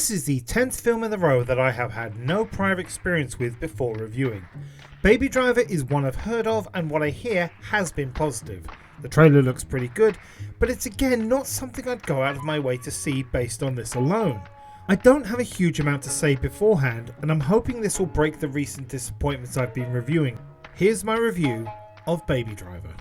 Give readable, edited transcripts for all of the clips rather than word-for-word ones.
This is the 10th film in a row that I have had no prior experience with before reviewing. Baby Driver is one I've heard of, and what I hear has been positive. The trailer looks pretty good, but it's again not something I'd go out of my way to see based on this alone. I don't have a huge amount to say beforehand, and I'm hoping this will break the recent disappointments I've been reviewing. Here's my review of Baby Driver.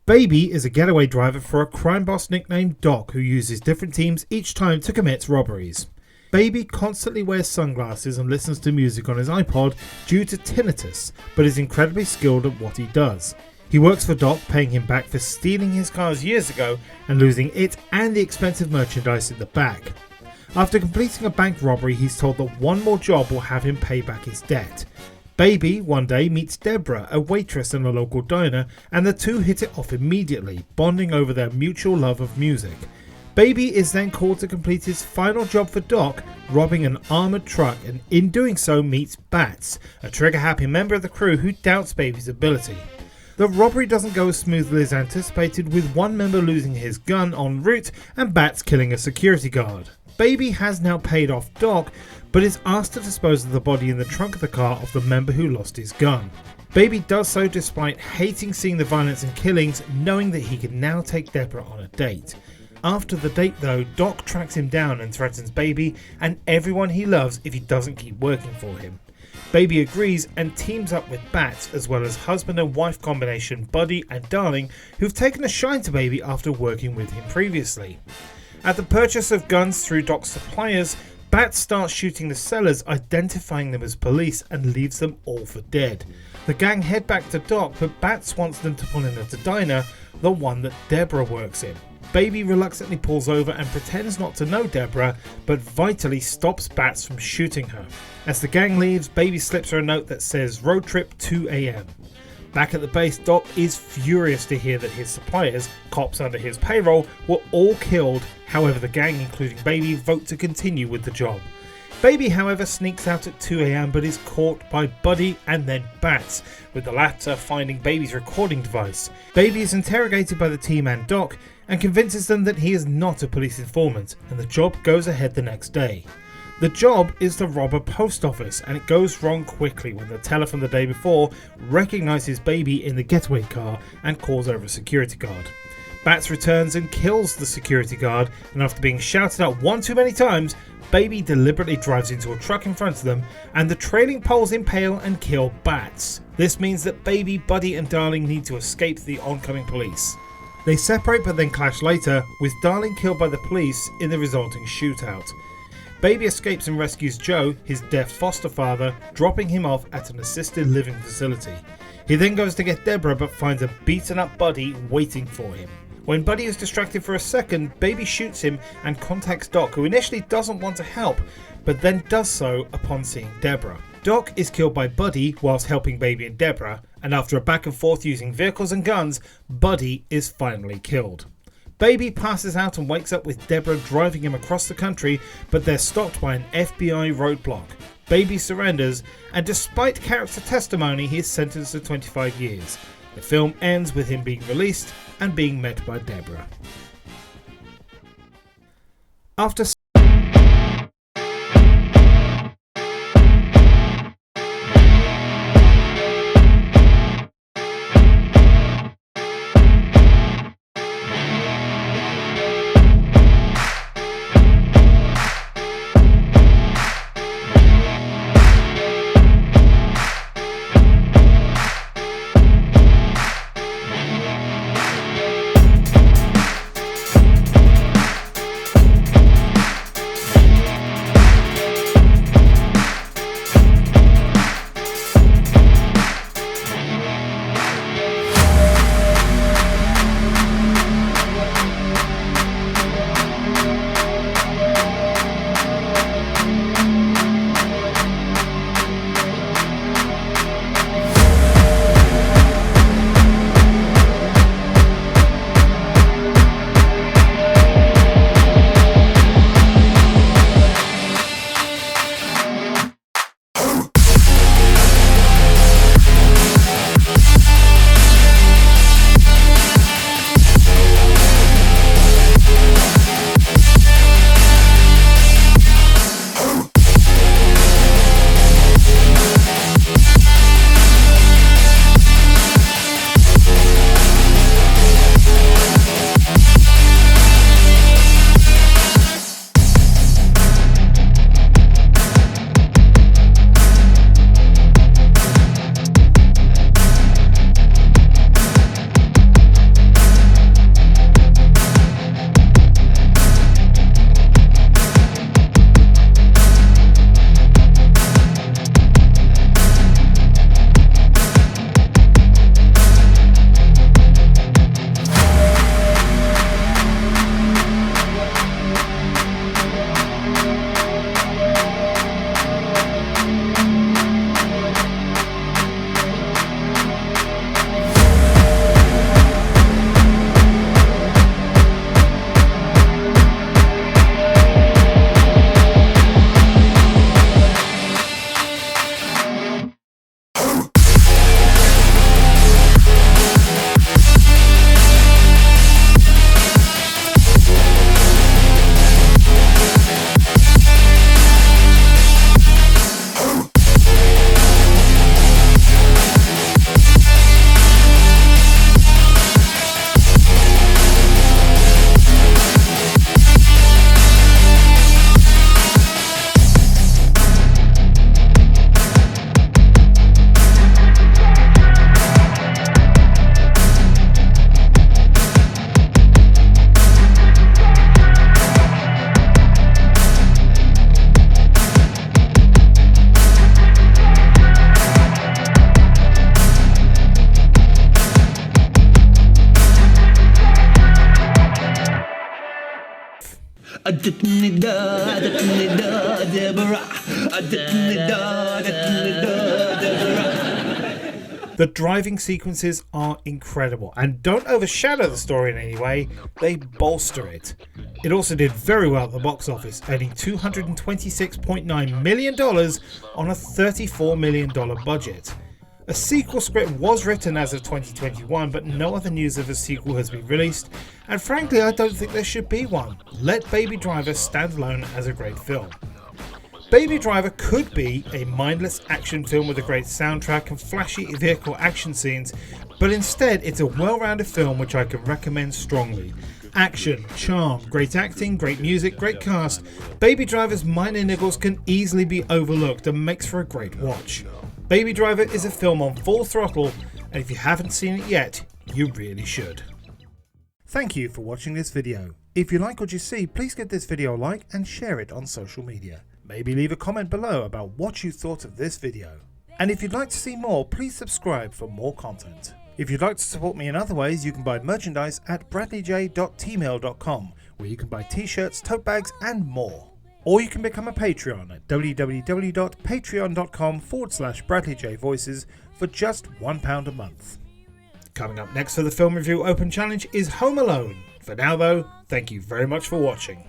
Baby is a getaway driver for a crime boss nicknamed Doc who uses different teams each time to commit robberies. Baby constantly wears sunglasses and listens to music on his iPod due to tinnitus, but is incredibly skilled at what he does. He works for Doc, paying him back for stealing his cars years ago and losing it and the expensive merchandise in the back. After completing a bank robbery, he's told that one more job will have him pay back his debt. Baby one day meets Deborah, a waitress in a local diner, and the two hit it off immediately, bonding over their mutual love of music. Baby is then called to complete his final job for Doc, robbing an armoured truck, and in doing so meets Bats, a trigger-happy member of the crew who doubts Baby's ability. The robbery doesn't go as smoothly as anticipated, with one member losing his gun en route and Bats killing a security guard. Baby has now paid off Doc, but is asked to dispose of the body in the trunk of the car of the member who lost his gun. Baby does so despite hating seeing the violence and killings, knowing that he can now take Deborah on a date. After the date though, Doc tracks him down and threatens Baby and everyone he loves if he doesn't keep working for him. Baby agrees and teams up with Bats, as well as husband and wife combination Buddy and Darling, who've taken a shine to Baby after working with him previously. At the purchase of guns through Doc's suppliers, Bats starts shooting the sellers, identifying them as police, and leaves them all for dead. The gang head back to Doc, but Bats wants them to pull in at a diner, the one that Deborah works in. Baby reluctantly pulls over and pretends not to know Deborah, but vitally stops Bats from shooting her. As the gang leaves, Baby slips her a note that says road trip 2 a.m. Back at the base, Doc is furious to hear that his suppliers, cops under his payroll, were all killed. However, the gang, including Baby, vote to continue with the job. Baby, however, sneaks out at 2 a.m. but is caught by Buddy and then Bats, with the latter finding Baby's recording device. Baby is interrogated by the team and Doc and convinces them that he is not a police informant, and the job goes ahead the next day. The job is to rob a post office, and it goes wrong quickly when the teller from the day before recognises Baby in the getaway car and calls over a security guard. Bats returns and kills the security guard, and after being shouted at one too many times, Baby deliberately drives into a truck in front of them, and the trailing poles impale and kill Bats. This means that Baby, Buddy and Darling need to escape the oncoming police. They separate but then clash later, with Darling killed by the police in the resulting shootout. Baby escapes and rescues Joe, his deaf foster father, dropping him off at an assisted living facility. He then goes to get Deborah but finds a beaten up Buddy waiting for him. When Buddy is distracted for a second, Baby shoots him and contacts Doc, who initially doesn't want to help, but then does so upon seeing Deborah. Doc is killed by Buddy whilst helping Baby and Deborah, and after a back and forth using vehicles and guns, Buddy is finally killed. Baby passes out and wakes up with Deborah driving him across the country, but they're stopped by an FBI roadblock. Baby surrenders, and despite character testimony, he is sentenced to 25 years. The film ends with him being released and being met by Deborah. After The driving sequences are incredible and don't overshadow the story in any way, they bolster it. It also did very well at the box office, earning $226.9 million on a $34 million budget. A sequel script was written as of 2021, but no other news of a sequel has been released, and frankly I don't think there should be one. Let Baby Driver stand alone as a great film. Baby Driver could be a mindless action film with a great soundtrack and flashy vehicle action scenes, but instead it's a well-rounded film which I can recommend strongly. Action, charm, great acting, great music, great cast. Baby Driver's minor niggles can easily be overlooked and makes for a great watch. Baby Driver is a film on full throttle, and if you haven't seen it yet, you really should. Thank you for watching this video. If you like what you see, please give this video a like and share it on social media. Maybe leave a comment below about what you thought of this video. And if you'd like to see more, please subscribe for more content. If you'd like to support me in other ways, you can buy merchandise at bradleyj.tmail.com, where you can buy t-shirts, tote bags and more. Or you can become a Patreon at www.patreon.com/BradleyJVoices for just £1 a month. Coming up next for the Film Review Open Challenge is Home Alone. For now though, thank you very much for watching.